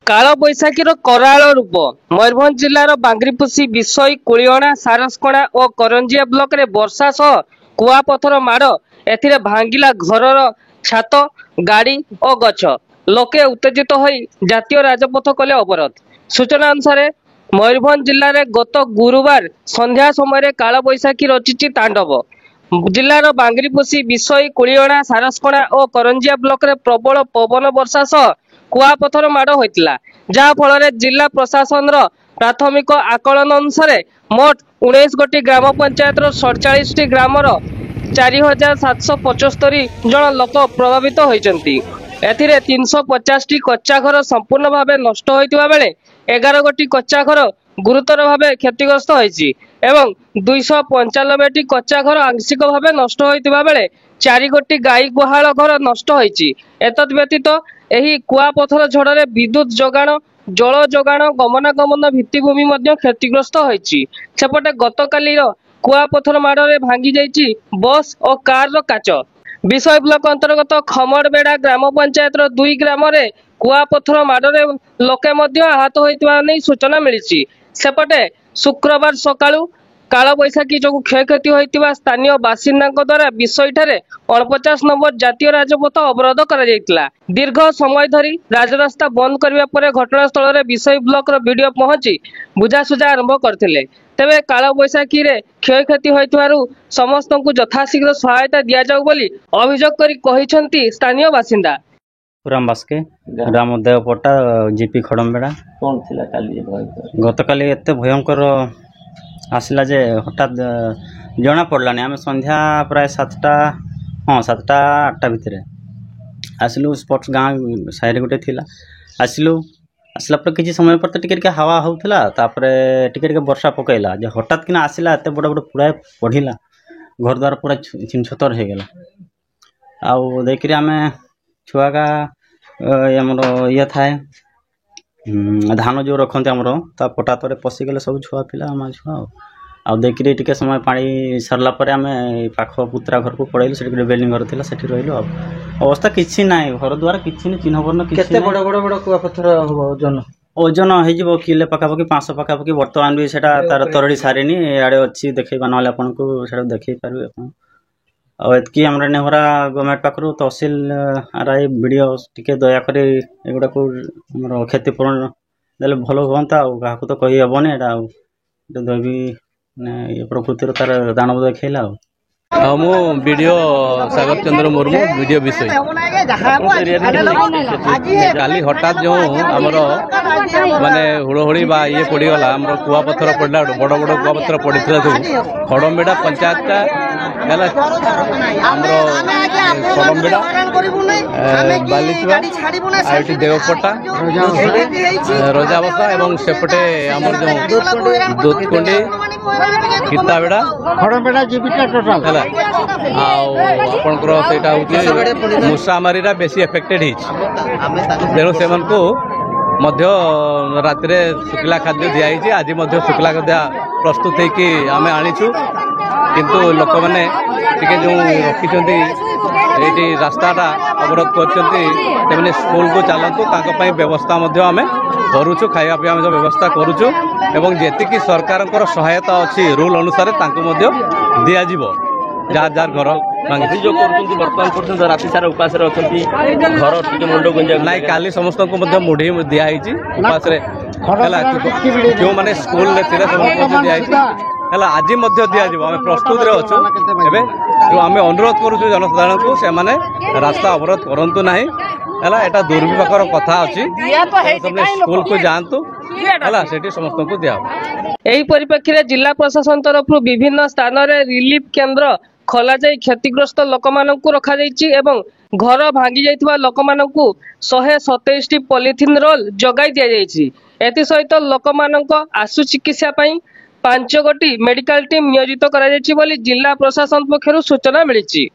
काल बैशाखीर कराल रूप मयूरभंज जिलार बांग्रिपोषी विषय कुलियणा सारसकणा और करंजिया ब्लॉक रे वर्षा सह कुआपथर माड़ एथिरे भांगिला घरर छात गाड़ी और गछ लोके उत्तेजित होई जातीय राजपथ कले अवरोध। सूचना अनुसार मयूरभंज जिले में गत गुरुवार संध्या समय काल बैशाखी रचिछि तांडव। जिलार बांग्रिपोषी विषय कुलियणा सारसकणा और करंजिया ब्लॉक रे प्रबल पवन वर्षा सह कुआपथर माड़ होइतिला, जहा फल जिला प्रशासन प्राथमिक आकलन अनुसार मोट 19 गोटी ग्राम पंचायत 47 ग्रामर 4775 जन लोक प्रभावित होइचंती। एथिरे 350 टी कच्चा घर संपूर्ण भावे नष्ट होइतिबा बेले 11 गोटी कच्चा घर गुरुतर भावे क्षतिग्रस्त होइछि एवं 295 टी कच्चा घर आंशिक भावे नष्ट होइतिबा बेले 4 गोटी गाई गुहाल घर नष्ट होइछि। एतद व्यतीत एही कुआपथर झड़े विद्युत जोगाण जल जोगाण गमनागमन भित्तिभूमि मध्य क्षतिग्रस्त होइछि। सेपटे गतकालीर कुआपथर माड़े भांगी जाइछि बस और कार काच। विषय ब्लॉक अंतर्गत खमड़बेड़ा ग्राम पंचायत 2 ग्राम रे कुआपथर माड़े लोके मध्य आहत होइतिबा नै सूचना मिलिछि। सेपटे शुक्रवार सकाळु काल बैशाखी जो क्षयक्षति होइतिबा स्थानीय बासिंदा द्वारा विषय 49 नंबर जातीय राजपथ अवरोध करा जायतिला। दीर्घ समय धरी राजरास्ता बंद करबा परे घटनास्थल रे विषय ब्लॉक रो वीडियो पहुंची बुझासुझा आरंभ करथिले। तेबे काल बैशाखी रे क्षयक्षति होइतिबारु समस्तଙ୍କୁ यथाशीघ्र सहायता दिया जाउ बोली अभियोग करी कहिसंती स्थानीय बासिंदा। पुराम बास्के ग्राम देवपट्टा जीपी खड़मबेड़ा कौन थिला काली गतकाली एते भयंकर आसला जे हठात जना पड़लानी आम संध्या प्राय 7टा 8टा भितर आसलु स्पॉट्स गाँ साइड गोटे थिला आसलु आसला पर किसी समय पर तो टिके हवा होउथला तापरे टिके वर्षा पकईला जे हठात किना आसला एते बड़ बड़ पूरा पढ़िला घर द्वार पूरा छिनछतर हो गला आउ देखिरी आमे छुआ का हमर ये थाए धान जो रखते आमर ता पटा तरे पशिगले सब छुआ पिला आम छुआ आउ देखिरी टिके समय पानी सरला परे आमे पाख पुत्रा घर को पड़ेलु से बिल्डिंग घर थिला सेठी रहिलु अवस्था किछि नाइ घर द्वार किछि नि चिन्ह वर्ण किछि केते बड़ बड़ बड़ कुआ पत्थर हो ओजन हे जिवो किले पकापकी 500 पकापकी वर्तमान भी सेटा तार तरड़ी सारिनी आड़े अछि देखैबा नले आपन को सेटा देखै पारबे आपन आ एतकी हमरा नेहरा गवर्नमेंट पाखरु तहसील आरआई वीडियो टिके दया करे एगुडा को हमर क्षतिपूर्ण देले भलो होंता आ काहकु तो कहि हेबोनी एटा देवी ने ये प्रकृतिर तार दानव देखैला मु वीडियो सागर चंद्र मुर्मू वीडियो विषय काली हठात जो आमर माने हुड़हुड़ी बा ये पड़गला आम कुआ पत्थर पड़ा बड़ बड़ कुआ पत्थर पड़ा सब खड़मबेड़ा पंचायत का खड़मबेड़ा बालीचुआ आई देवपट्टा रजाबसा एवं सेपटे आमर जो दूधकुंडी किताबेड़ा खड़मबेड़ा जीविका टोटल है आपंकर मूसामारी बेसी एफेक्टेड तेणु से राति शुक्ला खाद्य दिखाई आज शुक्ला खाद्य प्रस्तुत होगी आम आनीचु किंतु लोक मैंने जो रखी ये रास्ताटा अवरोध कर स्कूल को चलतु व्यवस्था आम करुचु खाया पीवा व्यवस्था करुचु एवं जी सरकार सहायता अच्छी रूल अनुसार दिज्व जार जार घर जो बर्तमान राति सारा उपास घर टे मुंड गुंजा ना काली समस्त मुढ़ी दिखाई उपास जो मैंने स्कूल दिखाई आज दिज्व आम प्रस्तुत अच्छु एवं जो आम अनुरोध करुचु जनसाधारण को से मैंने रास्ता अवरोध करूँ ना एटा दुर्विपाकर कथा अच्छी स्कूल को जातु समस्त को दिया। एही परिप्रेक्षी जिला प्रशासन तरफ विभिन्न स्थान रे रिलीफ केन्द्र खोला जाई क्षतिग्रस्त लोक मानकु रखा जाइछि एवं घर भांगी जाइथिबा लोक मानकु 127 टी पॉलिथिन रोल जगाई दिया जाइछि। एति सहित लोक मानक आशु चिकित्सा पई 5 गोटी मेडिकल टीम नियोजित करा जाइछि बोली जिला प्रशासन पक्षरु सूचना मिलिछि।